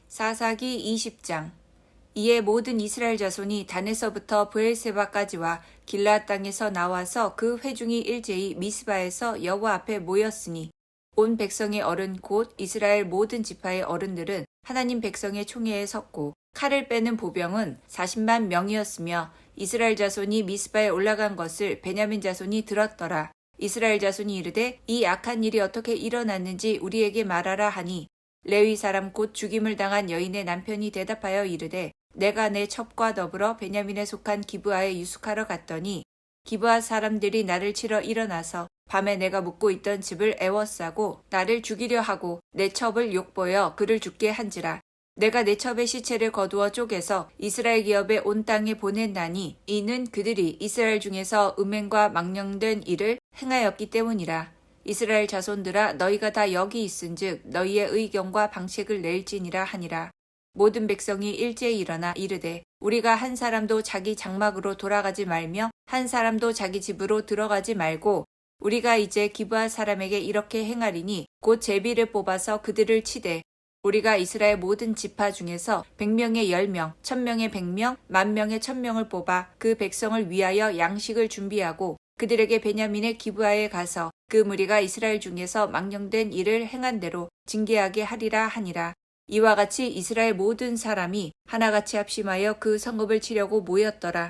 사사기 20장. 이에 모든 이스라엘 자손이 단에서부터 브엘세바까지와 길르앗 땅에서 나와서 그 회중이 일제히 미스바에서 여호와 앞에 모였으니 온 백성의 어른 곧 이스라엘 모든 지파의 어른들은 하나님 백성의 총회에 섰고 칼을 빼는 보병은 40만 명이었으며 이스라엘 자손이 미스바에 올라간 것을 베냐민 자손이 들었더라. 이스라엘 자손이 이르되 이 악한 일이 어떻게 일어났는지 우리에게 말하라 하니 레위 사람 곧 죽임을 당한 여인의 남편이 대답하여 이르되 내가 내 첩과 더불어 베냐민에 속한 기브아에 유숙하러 갔더니 기브아 사람들이 나를 치러 일어나서 밤에 내가 묵고 있던 집을 애워싸고 나를 죽이려 하고 내 첩을 욕보여 그를 죽게 한지라. 내가 내 첩의 시체를 거두어 쪼개서 이스라엘 기업의 온 땅에 보냈나니 이는 그들이 이스라엘 중에서 음행과 망령된 일을 행하였기 때문이라. 이스라엘 자손들아 너희가 다 여기 있은즉 너희의 의견과 방책을 낼지니라 하니라. 모든 백성이 일제히 일어나 이르되 우리가 한 사람도 자기 장막으로 돌아가지 말며 한 사람도 자기 집으로 들어가지 말고 우리가 이제 기브아 사람에게 이렇게 행하리니 곧 제비를 뽑아서 그들을 치되 우리가 이스라엘 모든 지파 중에서 100명의 10명, 1000명의 100명, 10,000명의 1000명을 뽑아 그 백성을 위하여 양식을 준비하고 그들에게 베냐민의 기브아에 가서 그 무리가 이스라엘 중에서 망령된 일을 행한 대로 징계하게 하리라 하니라. 이와 같이 이스라엘 모든 사람이 하나같이 합심하여 그 성읍을 치려고 모였더라.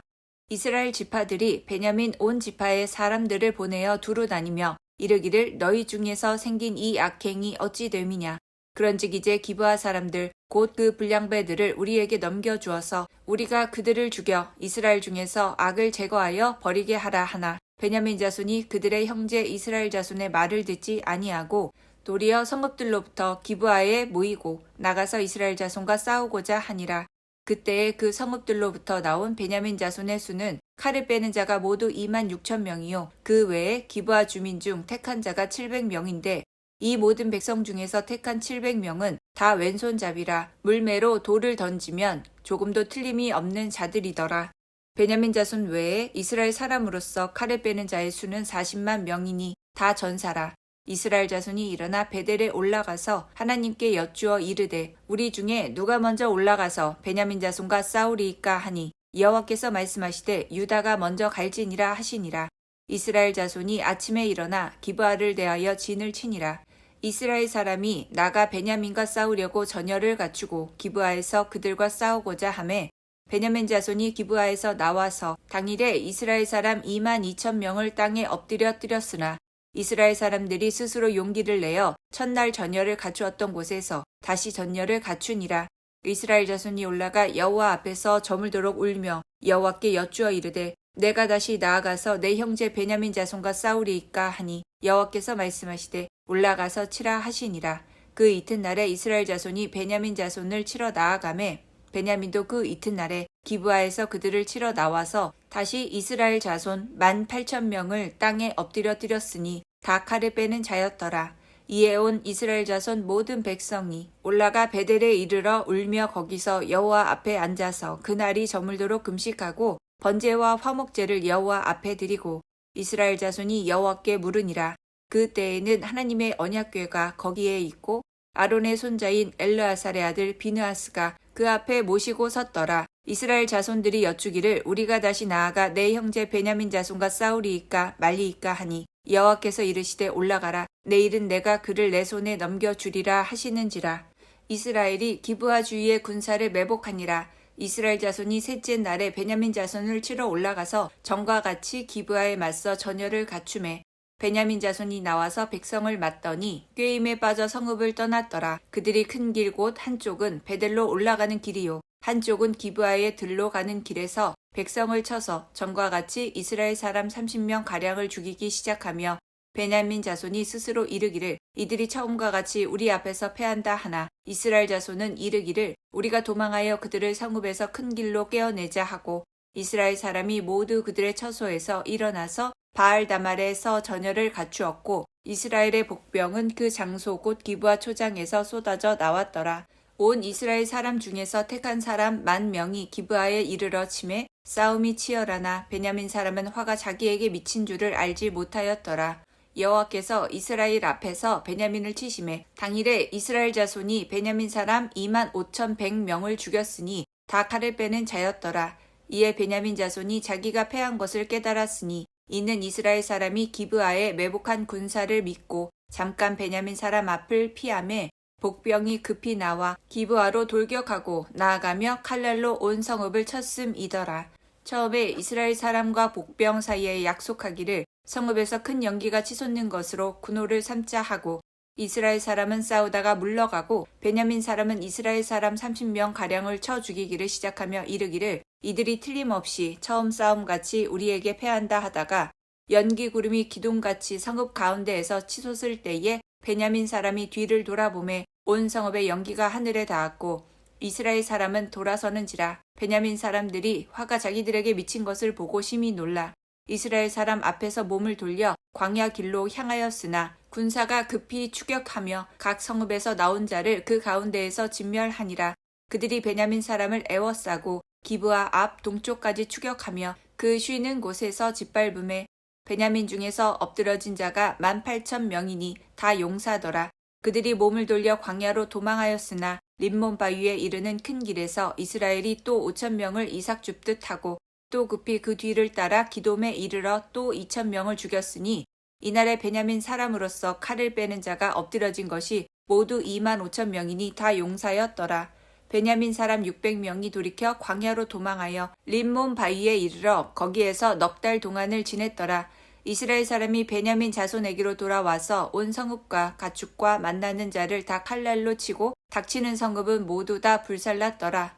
이스라엘 지파들이 베냐민 온 지파의 사람들을 보내어 두루 다니며 이르기를 너희 중에서 생긴 이 악행이 어찌 됨이냐. 그런즉 이제 기브아 사람들 곧 그 불량배들을 우리에게 넘겨주어서 우리가 그들을 죽여 이스라엘 중에서 악을 제거하여 버리게 하라 하나 베냐민 자손이 그들의 형제 이스라엘 자손의 말을 듣지 아니하고 도리어 성읍들로부터 기브아에 모이고 나가서 이스라엘 자손과 싸우고자 하니라. 그때에 그 성읍들로부터 나온 베냐민 자손의 수는 칼을 빼는 자가 모두 26,000명이요 그 외에 기브아 주민 중 택한 자가 700명인데 이 모든 백성 중에서 택한 700명은 다 왼손잡이라 물매로 돌을 던지면 조금도 틀림이 없는 자들이더라. 베냐민 자손 외에 이스라엘 사람으로서 칼을 빼는 자의 수는 40만 명이니 다 전사라. 이스라엘 자손이 일어나 베델에 올라가서 하나님께 여쭈어 이르되 우리 중에 누가 먼저 올라가서 베냐민 자손과 싸우리이까 하니 여호와께서 말씀하시되 유다가 먼저 갈지니라 하시니라. 이스라엘 자손이 아침에 일어나 기브아를 대하여 진을 치니라. 이스라엘 사람이 나가 베냐민과 싸우려고 전열을 갖추고 기브아에서 그들과 싸우고자 하매 베냐민 자손이 기브아에서 나와서 당일에 이스라엘 사람 22,000명을 땅에 엎드려 뜨렸으나 이스라엘 사람들이 스스로 용기를 내어 첫날 전열을 갖추었던 곳에서 다시 전열을 갖추니라. 이스라엘 자손이 올라가 여호와 앞에서 저물도록 울며 여호와께 여쭈어 이르되 내가 다시 나아가서 내 형제 베냐민 자손과 싸우리이까 하니 여호와께서 말씀하시되 올라가서 치라 하시니라. 그 이튿날에 이스라엘 자손이 베냐민 자손을 치러 나아가매 베냐민도 그 이튿날에 기브아에서 그들을 치러 나와서 다시 이스라엘 자손 18,000명을 땅에 엎드려 뜨렸으니 다 칼을 빼는 자였더라. 이에 온 이스라엘 자손 모든 백성이 올라가 베델에 이르러 울며 거기서 여호와 앞에 앉아서 그날이 저물도록 금식하고 번제와 화목제를 여호와 앞에 드리고 이스라엘 자손이 여호와께 물으니라. 그 때에는 하나님의 언약궤가 거기에 있고 아론의 손자인 엘르아살의 아들 비느하스가 그 앞에 모시고 섰더라. 이스라엘 자손들이 여쭈기를 우리가 다시 나아가 내 형제 베냐민 자손과 싸우리이까 말리이까 하니 여호와께서 이르시되 올라가라. 내일은 내가 그를 내 손에 넘겨주리라 하시는지라. 이스라엘이 기브아 주위의 군사를 매복하니라. 이스라엘 자손이 셋째 날에 베냐민 자손을 치러 올라가서 전과 같이 기브아에 맞서 전열을 갖추매 베냐민 자손이 나와서 백성을 맞더니 꾀임에 빠져 성읍을 떠났더라. 그들이 큰 길 곧 한쪽은 베델로 올라가는 길이요 한쪽은 기브아의 들로 가는 길에서 백성을 쳐서 전과 같이 이스라엘 사람 30명 가량을 죽이기 시작하며 베냐민 자손이 스스로 이르기를 이들이 처음과 같이 우리 앞에서 패한다 하나 이스라엘 자손은 이르기를 우리가 도망하여 그들을 성읍에서 큰 길로 깨어내자 하고 이스라엘 사람이 모두 그들의 처소에서 일어나서 바알다말에서 전열을 갖추었고 이스라엘의 복병은 그 장소 곧 기브아 초장에서 쏟아져 나왔더라. 온 이스라엘 사람 중에서 택한 사람 10,000명이 기브아에 이르러 치매 싸움이 치열하나 베냐민 사람은 화가 자기에게 미친 줄을 알지 못하였더라. 여호와께서 이스라엘 앞에서 베냐민을 치심해 당일에 이스라엘 자손이 베냐민 사람 25,100명을 죽였으니 다 칼을 빼는 자였더라. 이에 베냐민 자손이 자기가 패한 것을 깨달았으니 이는 이스라엘 사람이 기브아에 매복한 군사를 믿고 잠깐 베냐민 사람 앞을 피하매 복병이 급히 나와 기브아로 돌격하고 나아가며 칼날로 온 성읍을 쳤음이더라. 처음에 이스라엘 사람과 복병 사이에 약속하기를 성읍에서 큰 연기가 치솟는 것으로 군호를 삼자 하고 이스라엘 사람은 싸우다가 물러가고 베냐민 사람은 이스라엘 사람 30명 가량을 쳐 죽이기를 시작하며 이르기를 이들이 틀림없이 처음 싸움같이 우리에게 패한다 하다가 연기 구름이 기둥같이 성읍 가운데에서 치솟을 때에 베냐민 사람이 뒤를 돌아보매 온 성읍의 연기가 하늘에 닿았고 이스라엘 사람은 돌아서는지라. 베냐민 사람들이 화가 자기들에게 미친 것을 보고 심히 놀라 이스라엘 사람 앞에서 몸을 돌려 광야 길로 향하였으나 군사가 급히 추격하며 각 성읍에서 나온 자를 그 가운데에서 진멸하니라. 그들이 베냐민 사람을 애워싸고 기브아 앞 동쪽까지 추격하며 그 쉬는 곳에서 짓밟음에 베냐민 중에서 엎드러진 자가 18,000명이니 다 용사더라. 그들이 몸을 돌려 광야로 도망하였으나 림몬 바위에 이르는 큰 길에서 이스라엘이 또 5,000명을 이삭 줍듯 하고 또 급히 그 뒤를 따라 기돔에 이르러 또 2,000명을 죽였으니 이날에 베냐민 사람으로서 칼을 빼는 자가 엎드러진 것이 모두 25,000명이니 다 용사였더라. 베냐민 사람 600명이 돌이켜 광야로 도망하여 림몬 바위에 이르러 거기에서 넉 달 동안을 지냈더라. 이스라엘 사람이 베냐민 자손에게로 돌아와서 온 성읍과 가축과 만나는 자를 다 칼날로 치고 닥치는 성읍은 모두 다 불살랐더라.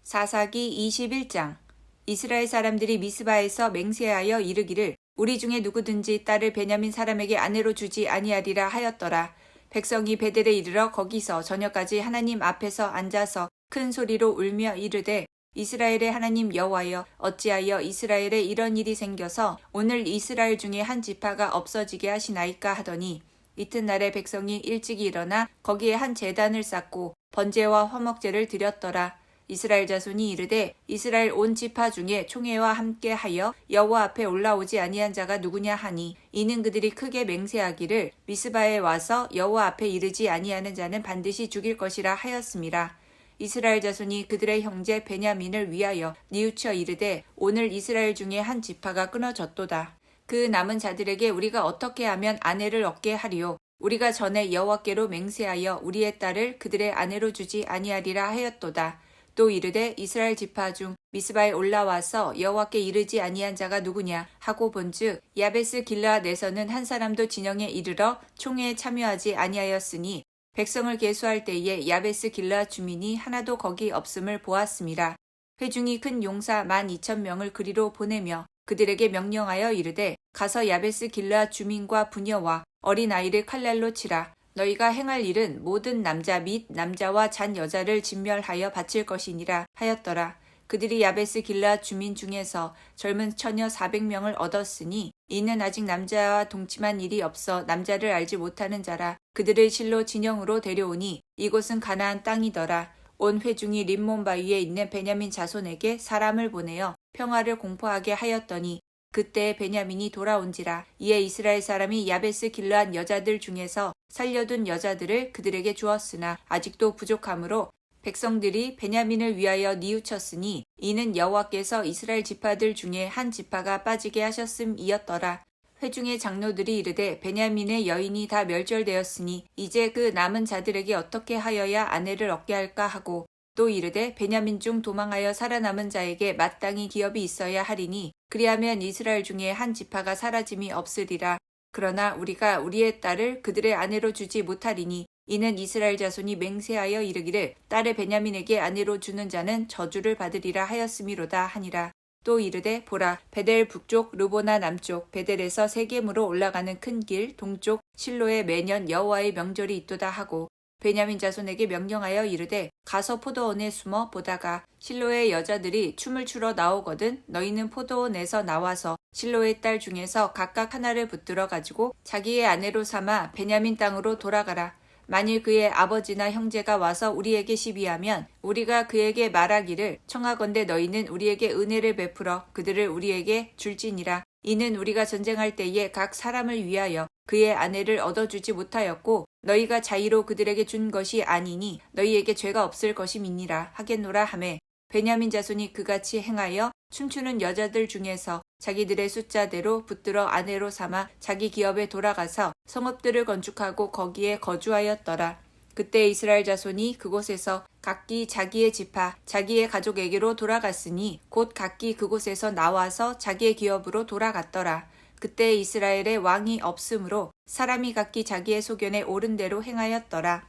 사사기 21장. 이스라엘 사람들이 미스바에서 맹세하여 이르기를 우리 중에 누구든지 딸을 베냐민 사람에게 아내로 주지 아니하리라 하였더라. 백성이 베델에 이르러 거기서 저녁까지 하나님 앞에서 앉아서 큰 소리로 울며 이르되 이스라엘의 하나님 여호와여 어찌하여 이스라엘에 이런 일이 생겨서 오늘 이스라엘 중에 한 지파가 없어지게 하시나이까 하더니 이튿날에 백성이 일찍 일어나 거기에 한 제단을 쌓고 번제와 화목제를 드렸더라. 이스라엘 자손이 이르되 이스라엘 온 지파 중에 총회와 함께 하여 여호와 앞에 올라오지 아니한 자가 누구냐 하니 이는 그들이 크게 맹세하기를 미스바에 와서 여호와 앞에 이르지 아니하는 자는 반드시 죽일 것이라 하였음이라. 이스라엘 자손이 그들의 형제 베냐민을 위하여 뉘우쳐 이르되 오늘 이스라엘 중에 한 지파가 끊어졌도다. 그 남은 자들에게 우리가 어떻게 하면 아내를 얻게 하리요. 우리가 전에 여호와께로 맹세하여 우리의 딸을 그들의 아내로 주지 아니하리라 하였도다. 또 이르되 이스라엘 지파 중 미스바에 올라와서 여호와께 이르지 아니한 자가 누구냐 하고 본즉 야베스 길르앗에서는 한 사람도 진영에 이르러 총회에 참여하지 아니하였으니 백성을 계수할 때에 야베스 길르앗 주민이 하나도 거기 없음을 보았음이라. 회중이 큰 용사 12,000명을 그리로 보내며 그들에게 명령하여 이르되 가서 야베스 길르앗 주민과 부녀와 어린 아이를 칼날로 치라. 너희가 행할 일은 모든 남자 및 남자와 잔 여자를 진멸하여 바칠 것이니라 하였더라. 그들이 야베스 길르앗 주민 중에서 젊은 처녀 400명을 얻었으니 이는 아직 남자와 동침한 일이 없어 남자를 알지 못하는 자라. 그들을 실로 진영으로 데려오니 이곳은 가나안 땅이더라. 온 회중이 림몬 바위에 있는 베냐민 자손에게 사람을 보내어 평화를 공포하게 하였더니 그때 베냐민이 돌아온지라. 이에 이스라엘 사람이 야베스 길르앗 여자들 중에서 살려둔 여자들을 그들에게 주었으나 아직도 부족하므로 백성들이 베냐민을 위하여 뉘우쳤으니 이는 여호와께서 이스라엘 지파들 중에 한 지파가 빠지게 하셨음이었더라. 회중의 장로들이 이르되 베냐민의 여인이 다 멸절되었으니 이제 그 남은 자들에게 어떻게 하여야 아내를 얻게 할까 하고 또 이르되 베냐민 중 도망하여 살아남은 자에게 마땅히 기업이 있어야 하리니 그리하면 이스라엘 중에 한 지파가 사라짐이 없으리라. 그러나 우리가 우리의 딸을 그들의 아내로 주지 못하리니 이는 이스라엘 자손이 맹세하여 이르기를 딸을 베냐민에게 아내로 주는 자는 저주를 받으리라 하였음이로다 하니라. 또 이르되 보라 베델 북쪽 르보나 남쪽 베델에서 세겜으로 올라가는 큰 길 동쪽 실로에 매년 여호와의 명절이 있도다 하고 베냐민 자손에게 명령하여 이르되 가서 포도원에 숨어 보다가 실로의 여자들이 춤을 추러 나오거든 너희는 포도원에서 나와서 실로의 딸 중에서 각각 하나를 붙들어 가지고 자기의 아내로 삼아 베냐민 땅으로 돌아가라. 만일 그의 아버지나 형제가 와서 우리에게 시비하면 우리가 그에게 말하기를 청하건대 너희는 우리에게 은혜를 베풀어 그들을 우리에게 줄지니라. 이는 우리가 전쟁할 때에 각 사람을 위하여 그의 아내를 얻어주지 못하였고 너희가 자의로 그들에게 준 것이 아니니 너희에게 죄가 없을 것임이니라 하겠노라 하매 베냐민 자손이 그같이 행하여 춤추는 여자들 중에서 자기들의 숫자대로 붙들어 아내로 삼아 자기 기업에 돌아가서 성읍들을 건축하고 거기에 거주하였더라. 그때 이스라엘 자손이 그곳에서 각기 자기의 지파 자기의 가족에게로 돌아갔으니 곧 각기 그곳에서 나와서 자기의 기업으로 돌아갔더라. 그때 이스라엘에 왕이 없으므로 사람이 각기 자기의 소견에 옳은 대로 행하였더라.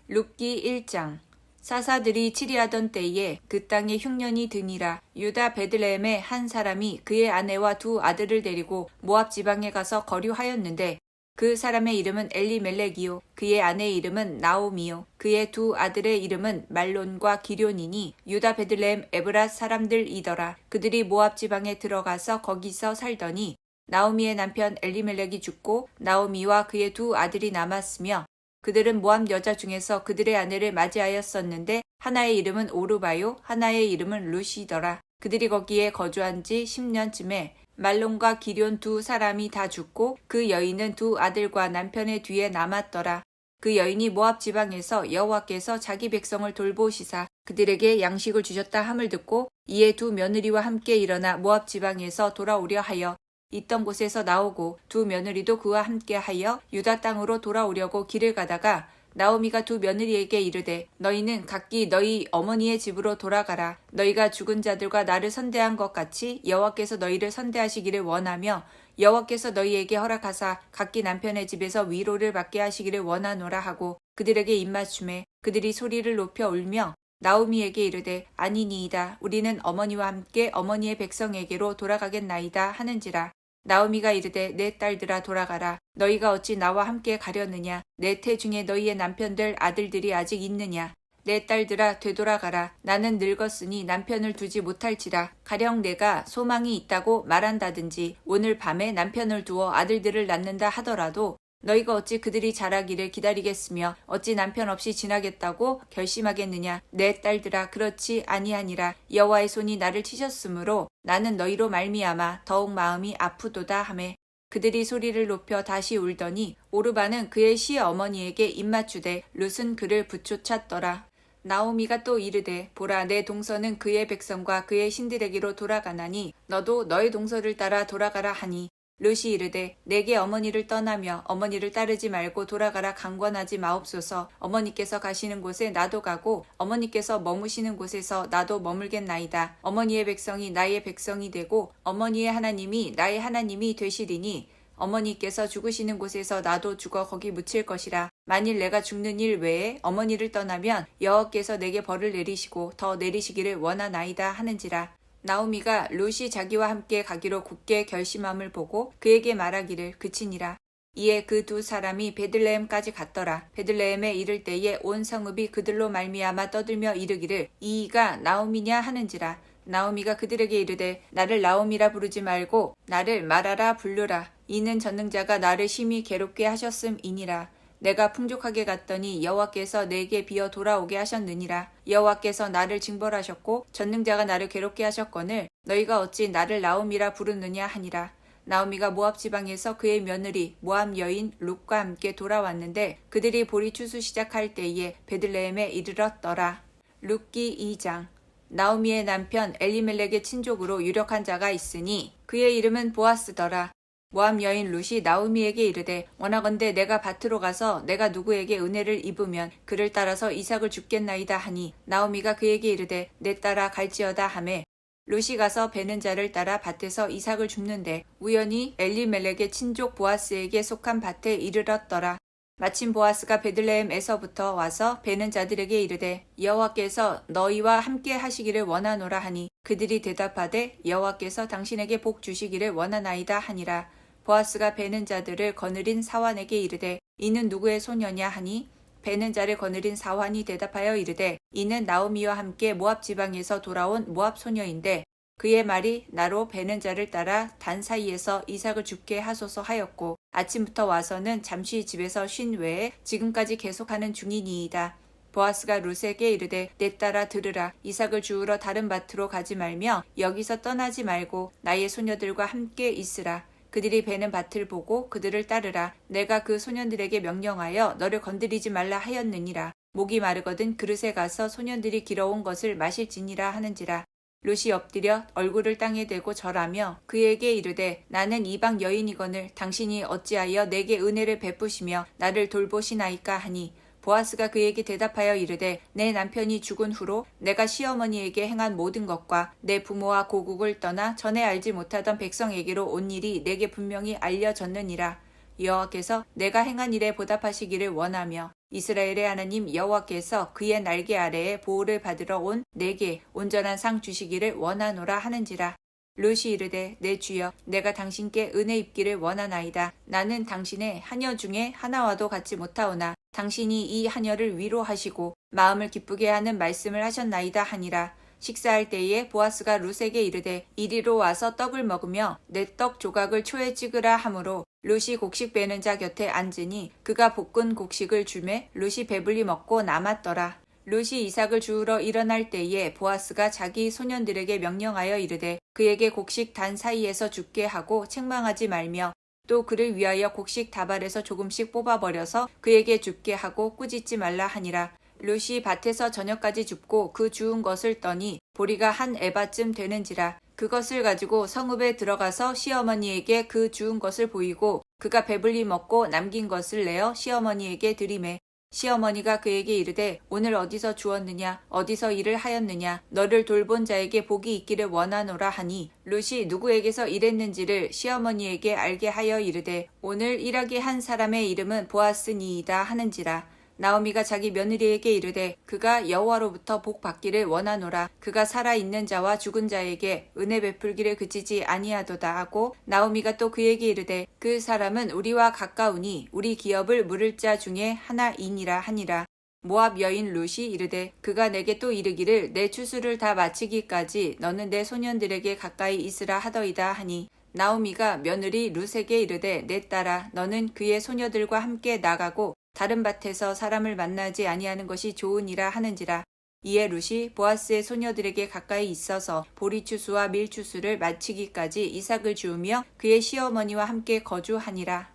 룻기 1장. 사사들이 치리하던 때에 그 땅에 흉년이 드니라. 유다 베들레헴의 한 사람이 그의 아내와 두 아들을 데리고 모압 지방에 가서 거류하였는데 그 사람의 이름은 엘리멜렉이요 그의 아내의 이름은 나오미요 그의 두 아들의 이름은 말론과 기럧이니 유다 베들레헴 에브랏 사람들이더라. 그들이 모압 지방에 들어가서 거기서 살더니 나오미의 남편 엘리멜렉이 죽고 나오미와 그의 두 아들이 남았으며 그들은 모압 여자 중에서 그들의 아내를 맞이하였었는데 하나의 이름은 오르바요 하나의 이름은 룻이더라. 그들이 거기에 거주한 지 10년쯤에 말론과 기럧 두 사람이 다 죽고 그 여인은 두 아들과 남편의 뒤에 남았더라. 그 여인이 모압 지방에서 여호와께서 자기 백성을 돌보시사 그들에게 양식을 주셨다 함을 듣고 이에 두 며느리와 함께 일어나 모압 지방에서 돌아오려 하여 있던 곳에서 나오고 두 며느리도 그와 함께하여 유다 땅으로 돌아오려고 길을 가다가 나오미가 두 며느리에게 이르되 너희는 각기 너희 어머니의 집으로 돌아가라. 너희가 죽은 자들과 나를 선대한 것 같이 여호와께서 너희를 선대하시기를 원하며 여호와께서 너희에게 허락하사 각기 남편의 집에서 위로를 받게 하시기를 원하노라 하고 그들에게 입맞춤에 그들이 소리를 높여 울며 나오미에게 이르되 아니니이다. 우리는 어머니와 함께 어머니의 백성에게로 돌아가겠나이다 하는지라. 나오미가 이르되 내 딸들아 돌아가라. 너희가 어찌 나와 함께 가려느냐. 내 태 중에 너희의 남편들 아들들이 아직 있느냐. 내 딸들아 되돌아가라. 나는 늙었으니 남편을 두지 못할지라. 가령 내가 소망이 있다고 말한다든지 오늘 밤에 남편을 두어 아들들을 낳는다 하더라도 너희가 어찌 그들이 자라기를 기다리겠으며 어찌 남편 없이 지나겠다고 결심하겠느냐. 내 딸들아 그렇지 아니하니라. 여호와의 손이 나를 치셨으므로 나는 너희로 말미암아 더욱 마음이 아프도다 하매 그들이 소리를 높여 다시 울더니 오르바는 그의 시어머니에게 입맞추되 룻은 그를 부쫓았더라. 나오미가 또 이르되 보라 내 동서는 그의 백성과 그의 신들에게로 돌아가나니 너도 너의 동서를 따라 돌아가라 하니 룻이 이르되 내게 어머니를 떠나며 어머니를 따르지 말고 돌아가라 강권하지 마옵소서. 어머니께서 가시는 곳에 나도 가고 어머니께서 머무시는 곳에서 나도 머물겠나이다. 어머니의 백성이 나의 백성이 되고 어머니의 하나님이 나의 하나님이 되시리니 어머니께서 죽으시는 곳에서 나도 죽어 거기 묻힐 것이라. 만일 내가 죽는 일 외에 어머니를 떠나면 여호와께서 내게 벌을 내리시고 더 내리시기를 원하나이다 하는지라. 나오미가 룻이 자기와 함께 가기로 굳게 결심함을 보고 그에게 말하기를 그치니라. 이에 그 두 사람이 베들레헴까지 갔더라. 베들레헴에 이를 때에 온 성읍이 그들로 말미암아 떠들며 이르기를 이가 나오미냐 하는지라. 나오미가 그들에게 이르되 나를 나오미라 부르지 말고 나를 마라라 부르라. 이는 전능자가 나를 심히 괴롭게 하셨음이니라. 내가 풍족하게 갔더니 여호와께서 내게 비어 돌아오게 하셨느니라. 여호와께서 나를 징벌하셨고 전능자가 나를 괴롭게 하셨거늘 너희가 어찌 나를 나오미라 부르느냐 하니라. 나오미가 모압 지방에서 그의 며느리 모압 여인 룻과 함께 돌아왔는데 그들이 보리 추수 시작할 때에 베들레헴에 이르렀더라. 룻기 2장. 나오미의 남편 엘리멜렉의 친족으로 유력한 자가 있으니 그의 이름은 보아스더라. 모압 여인 룻이 나오미에게 이르되 원하건대 내가 밭으로 가서 내가 누구에게 은혜를 입으면 그를 따라서 이삭을 줍겠나이다 하니 나오미가 그에게 이르되 내 따라 갈지어다 하매 룻이 가서 베는 자를 따라 밭에서 이삭을 줍는데 우연히 엘리멜렉의 친족 보아스에게 속한 밭에 이르렀더라. 마침 보아스가 베들레헴에서부터 와서 베는 자들에게 이르되 여호와께서 너희와 함께 하시기를 원하노라 하니 그들이 대답하되 여호와께서 당신에게 복 주시기를 원하나이다 하니라. 보아스가 베는 자들을 거느린 사환에게 이르되 이는 누구의 소녀냐 하니 베는 자를 거느린 사환이 대답하여 이르되 이는 나오미와 함께 모압 지방에서 돌아온 모압 소녀인데 그의 말이 나로 베는 자를 따라 단 사이에서 이삭을 줍게 하소서 하였고 아침부터 와서는 잠시 집에서 쉰 외에 지금까지 계속하는 중이니이다. 보아스가 룻에게 이르되 내 딸아 들으라. 이삭을 주우러 다른 밭으로 가지 말며 여기서 떠나지 말고 나의 소녀들과 함께 있으라. 그들이 베는 밭을 보고 그들을 따르라. 내가 그 소년들에게 명령하여 너를 건드리지 말라 하였느니라. 목이 마르거든 그릇에 가서 소년들이 길어온 것을 마실지니라 하는지라. 롯이 엎드려 얼굴을 땅에 대고 절하며 그에게 이르되 나는 이방 여인이거늘 당신이 어찌하여 내게 은혜를 베푸시며 나를 돌보시나이까 하니 보아스가 그에게 대답하여 이르되 내 남편이 죽은 후로 내가 시어머니에게 행한 모든 것과 내 부모와 고국을 떠나 전에 알지 못하던 백성에게로 온 일이 내게 분명히 알려졌느니라. 여호와께서 내가 행한 일에 보답하시기를 원하며 이스라엘의 하나님 여호와께서 그의 날개 아래에 보호를 받으러 온 내게 온전한 상 주시기를 원하노라 하는지라. 롯이 이르되 내 주여 내가 당신께 은혜 입기를 원하나이다. 나는 당신의 하녀 중에 하나와도 같지 못하오나 당신이 이 하녀를 위로하시고 마음을 기쁘게 하는 말씀을 하셨나이다 하니라. 식사할 때에 보아스가 롯에게 이르되 이리로 와서 떡을 먹으며 내 떡 조각을 초에 찍으라 하므로 롯이 곡식 베는 자 곁에 앉으니 그가 볶은 곡식을 주매 롯이 배불리 먹고 남았더라. 롯이 이삭을 주우러 일어날 때에 보아스가 자기 소년들에게 명령하여 이르되 그에게 곡식 단 사이에서 죽게 하고 책망하지 말며 또 그를 위하여 곡식 다발에서 조금씩 뽑아버려서 그에게 줍게 하고 꾸짖지 말라 하니라. 롯이 밭에서 저녁까지 줍고 그 주운 것을 떠니 보리가 한 에바쯤 되는지라. 그것을 가지고 성읍에 들어가서 시어머니에게 그 주운 것을 보이고 그가 배불리 먹고 남긴 것을 내어 시어머니에게 드리매 시어머니가 그에게 이르되 오늘 어디서 주었느냐 어디서 일을 하였느냐 너를 돌본 자에게 복이 있기를 원하노라 하니 롯이 누구에게서 일했는지를 시어머니에게 알게 하여 이르되 오늘 일하게 한 사람의 이름은 보아스니이다 하는지라. 나오미가 자기 며느리에게 이르되 그가 여호와로부터 복 받기를 원하노라. 그가 살아있는 자와 죽은 자에게 은혜 베풀기를 그치지 아니하도다 하고 나오미가 또 그에게 이르되 그 사람은 우리와 가까우니 우리 기업을 물을 자 중에 하나이니라 하니라. 모압 여인 롯이 이르되 그가 내게 또 이르기를 내 추수를 다 마치기까지 너는 내 소년들에게 가까이 있으라 하더이다 하니 나오미가 며느리 롯에게 이르되 내 딸아 너는 그의 소녀들과 함께 나가고 다른 밭에서 사람을 만나지 아니하는 것이 좋으니라 하는지라. 이에 롯이 보아스의 소녀들에게 가까이 있어서 보리추수와 밀추수를 마치기까지 이삭을 주우며 그의 시어머니와 함께 거주하니라.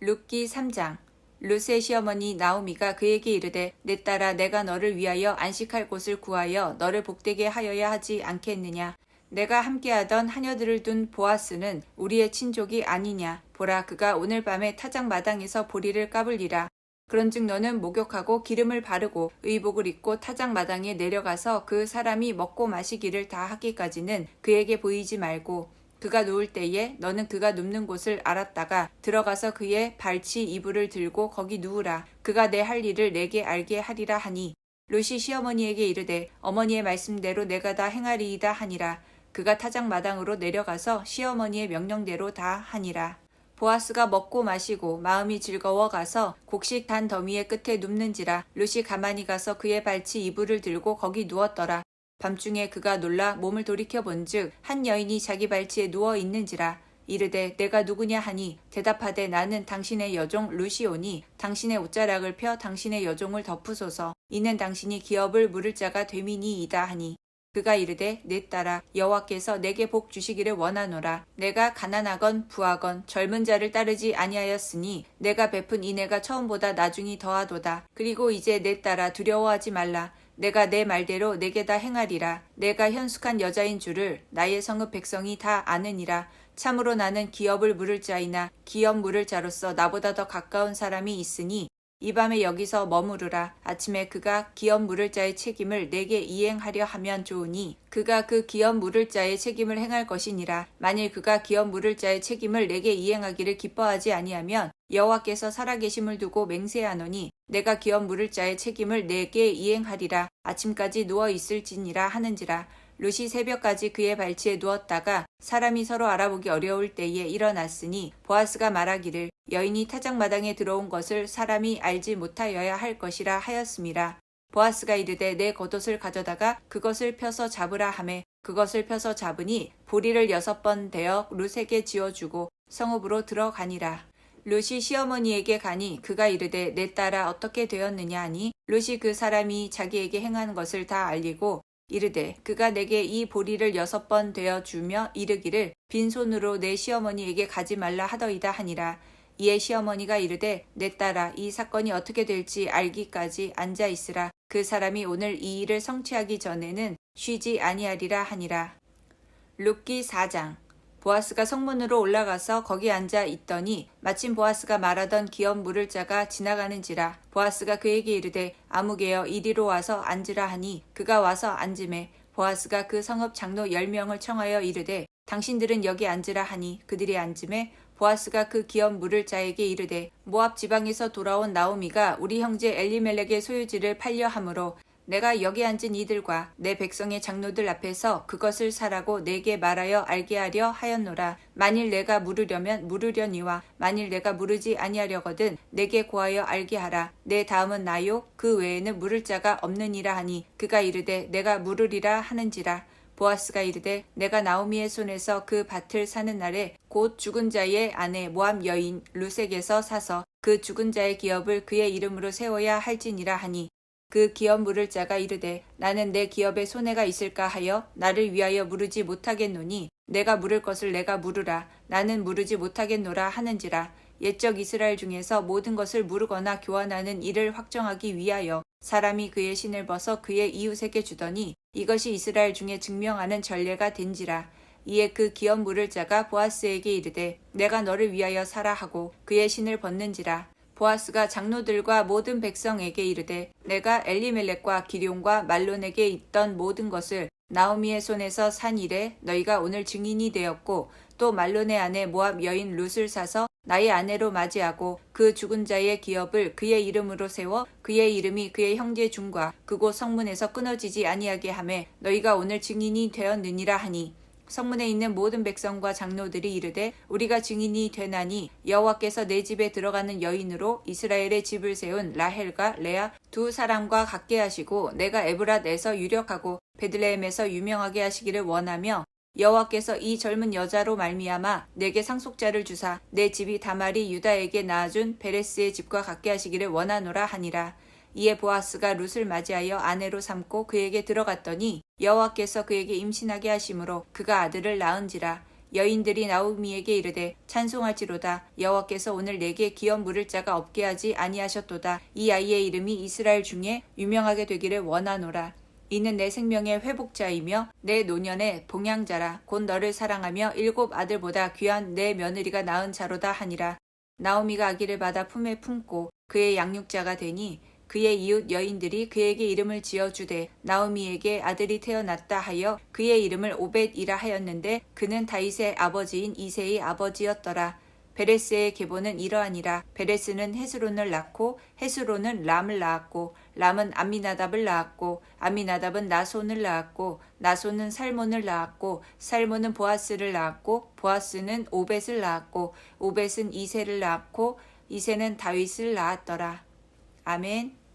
룻기 3장. 롯의 시어머니 나오미가 그에게 이르되 내 딸아 내가 너를 위하여 안식할 곳을 구하여 너를 복되게 하여야 하지 않겠느냐. 내가 함께하던 하녀들을 둔 보아스는 우리의 친족이 아니냐. 보라 그가 오늘 밤에 타작 마당에서 보리를 까불리라. 그런즉 너는 목욕하고 기름을 바르고 의복을 입고 타작 마당에 내려가서 그 사람이 먹고 마시기를 다 하기까지는 그에게 보이지 말고 그가 누울 때에 너는 그가 눕는 곳을 알았다가 들어가서 그의 발치 이불을 들고 거기 누우라. 그가 내 할 일을 내게 알게 하리라 하니 롯이 시어머니에게 이르되 어머니의 말씀대로 내가 다 행하리이다 하니라. 그가 타작 마당으로 내려가서 시어머니의 명령대로 다 하니라. 보아스가 먹고 마시고 마음이 즐거워 가서 곡식 단 더미의 끝에 눕는지라. 롯이 가만히 가서 그의 발치 이불을 들고 거기 누웠더라. 밤중에 그가 놀라 몸을 돌이켜 본즉 한 여인이 자기 발치에 누워 있는지라. 이르되 내가 누구냐 하니 대답하되 나는 당신의 여종 롯이오니 당신의 옷자락을 펴 당신의 여종을 덮으소서. 이는 당신이 기업을 물을 자가 됨이니이다 하니 그가 이르되 내 딸아 여호와께서 내게 복 주시기를 원하노라. 내가 가난하건 부하건 젊은 자를 따르지 아니하였으니 내가 베푼 인애가 처음보다 나중이 더하도다. 그리고 이제 내 딸아 두려워하지 말라. 내가 내 말대로 내게 다 행하리라. 내가 현숙한 여자인 줄을 나의 성읍 백성이 다 아느니라. 참으로 나는 기업을 물을 자이나 기업 물을 자로서 나보다 더 가까운 사람이 있으니 이 밤에 여기서 머무르라. 아침에 그가 기업 물을 자의 책임을 내게 이행하려 하면 좋으니 그가 그 기업 물을 자의 책임을 행할 것이니라. 만일 그가 기업 물을 자의 책임을 내게 이행하기를 기뻐하지 아니하면 여호와께서 살아계심을 두고 맹세하노니 내가 기업 물을 자의 책임을 내게 이행하리라. 아침까지 누워 있을지니라 하는지라. 롯이 새벽까지 그의 발치에 누웠다가 사람이 서로 알아보기 어려울 때에 일어났으니 보아스가 말하기를 여인이 타작마당에 들어온 것을 사람이 알지 못하여야 할 것이라 하였음이라. 보아스가 이르되 내 겉옷을 가져다가 그것을 펴서 잡으라 하매 그것을 펴서 잡으니 보리를 6번 대어 롯에게 지어주고 성읍으로 들어가니라. 롯이 시어머니에게 가니 그가 이르되 내 딸아 어떻게 되었느냐 하니 롯이 그 사람이 자기에게 행한 것을 다 알리고 이르되 그가 내게 이 보리를 6번 되어 주며 이르기를 빈손으로 내 시어머니에게 가지 말라 하더이다 하니라. 이에 시어머니가 이르되 내 딸아 이 사건이 어떻게 될지 알기까지 앉아 있으라. 그 사람이 오늘 이 일을 성취하기 전에는 쉬지 아니하리라 하니라. 룻기 4장. 보아스가 성문으로 올라가서 거기 앉아 있더니 마침 보아스가 말하던 기업 물을 자가 지나가는지라. 보아스가 그에게 이르되 아무개여 이리로 와서 앉으라 하니 그가 와서 앉음에 보아스가 그 성읍 장로 10명을 청하여 이르되 당신들은 여기 앉으라 하니 그들이 앉음에 보아스가 그 기업 물을 자에게 이르되 모압 지방에서 돌아온 나오미가 우리 형제 엘리멜렉의 소유지를 팔려 함으로 내가 여기 앉은 이들과 내 백성의 장로들 앞에서 그것을 사라고 내게 말하여 알게 하려 하였노라. 만일 내가 물으려면 물으려니와 만일 내가 물으지 아니하려거든 내게 고하여 알게 하라. 내 다음은 나요 그 외에는 물을 자가 없느니라 하니 그가 이르되 내가 물으리라 하는지라. 보아스가 이르되 내가 나오미의 손에서 그 밭을 사는 날에 곧 죽은 자의 아내 모압 여인 룻에게서 사서 그 죽은 자의 기업을 그의 이름으로 세워야 할지니라 하니 그 기업 물을 자가 이르되 나는 내 기업에 손해가 있을까 하여 나를 위하여 물으지 못하겠노니 내가 물을 것을 내가 물으라. 나는 물으지 못하겠노라 하는지라. 옛적 이스라엘 중에서 모든 것을 물으거나 교환하는 일을 확정하기 위하여 사람이 그의 신을 벗어 그의 이웃에게 주더니 이것이 이스라엘 중에 증명하는 전례가 된지라. 이에 그 기업 물을 자가 보아스에게 이르되 내가 너를 위하여 사라 하고 그의 신을 벗는지라. 보아스가 장로들과 모든 백성에게 이르되 내가 엘리멜렉과 기럐과 말론에게 있던 모든 것을 나오미의 손에서 산 이래 너희가 오늘 증인이 되었고 또 말론의 아내 모압 여인 룻을 사서 나의 아내로 맞이하고 그 죽은 자의 기업을 그의 이름으로 세워 그의 이름이 그의 형제 중과 그곳 성문에서 끊어지지 아니하게 하매 너희가 오늘 증인이 되었느니라 하니 성문에 있는 모든 백성과 장로들이 이르되 우리가 증인이 되나니 여호와께서 내 집에 들어가는 여인으로 이스라엘의 집을 세운 라헬과 레아 두 사람과 같게 하시고 내가 에브랏에서 유력하고 베들레헴에서 유명하게 하시기를 원하며 여호와께서 이 젊은 여자로 말미암아 내게 상속자를 주사 내 집이 다말이 유다에게 낳아준 베레스의 집과 같게 하시기를 원하노라 하니라. 이에 보아스가 룻을 맞이하여 아내로 삼고 그에게 들어갔더니 여호와께서 그에게 임신하게 하심으로 그가 아들을 낳은지라. 여인들이 나오미에게 이르되 찬송할지로다. 여호와께서 오늘 내게 기업 물을 자가 없게 하지 아니하셨도다. 이 아이의 이름이 이스라엘 중에 유명하게 되기를 원하노라. 이는 내 생명의 회복자이며 내 노년의 봉양자라. 곧 너를 사랑하며 7 아들보다 귀한 내 며느리가 낳은 자로다 하니라. 나오미가 아기를 받아 품에 품고 그의 양육자가 되니 그의 이웃 여인들이 그에게 이름을 지어주되 나오미에게 아들이 태어났다 하여 그의 이름을 오벳이라 하였는데 그는 다윗의 아버지인 이새의 아버지였더라. 베레스의 계보는 이러하니라. 베레스는 헤스론을 낳고 헤스론은 람을 낳았고 람은 암미나답을 낳았고 암미나답은 나손을 낳았고 나손은 살몬을 낳았고 살몬은 보아스를 낳았고 보아스는 오벳을 낳았고 오벳은 이새를 낳았고 이새는 다윗을 낳았더라. 아멘.